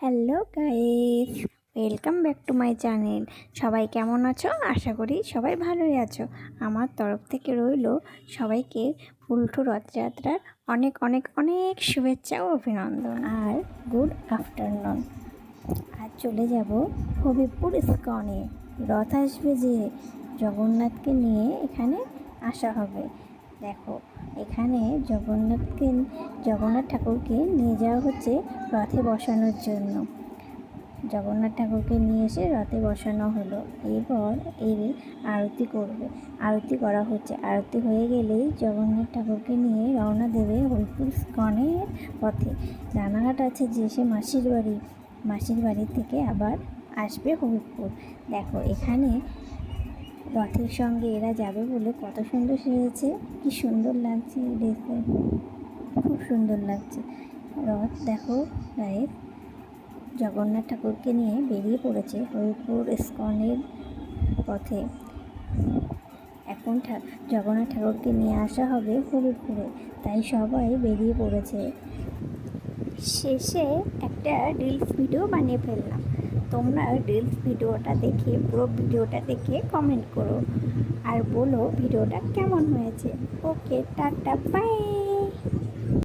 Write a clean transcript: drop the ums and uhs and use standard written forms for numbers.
Hello guys, welcome back to my channel. সবাই কেমন আছো? আশা করি সবাই ভালোই আছো। আমার তরফ থেকে রইল সবাইকে উল্টো রথযাত্রার অনেক অনেক অনেক শুভেচ্ছা ও অভিনন্দন আর গুড আফটারনুন। আজ চলে যাব হবিবপুর ইস্কনে। রথ আসবে যে জগন্নাথকে নিয়ে এখানে আসা হবে। দেখো, এখানে জগন্নাথ ঠাকুরকে নিয়ে যাওয়া হচ্ছে রথে বসানোর জন্য। জগন্নাথ ঠাকুরকে নিয়ে এসে রথে বসানো হলো। এরপর এর আরতি করবে, আরতি করা হচ্ছে। আরতি হয়ে গেলেই জগন্নাথ ঠাকুরকে নিয়ে রওনা দেবে হবিবপুর ইস্কনের পথে। রানাঘাট আছে যে সে মাসির বাড়ি থেকে আবার আসবে হবিবপুর। দেখো, এখানে রথের সঙ্গে এরা যাবে বলে কত সুন্দর সেজেছে, কি সুন্দর লাগছে এই ড্রেসে, খুব সুন্দর লাগছে। রথ দেখো গায়ে জগন্নাথ ঠাকুরকে নিয়ে বেরিয়ে পড়েছে হবিবপুর ইস্কনের পথে। এখন জগন্নাথ ঠাকুরকে নিয়ে আসা হবে হবিবপুরে, তাই সবাই বেরিয়ে পড়েছে। শেষে একটা রিলস ভিডিও বানিয়ে ফেললাম। তোমরা রিলস ভিডিওটা দেখে পুরো ভিডিওটা দেখে কমেন্ট করো আর বলো ভিডিওটা কেমন হয়েছে। ওকে, টাটা, বাই।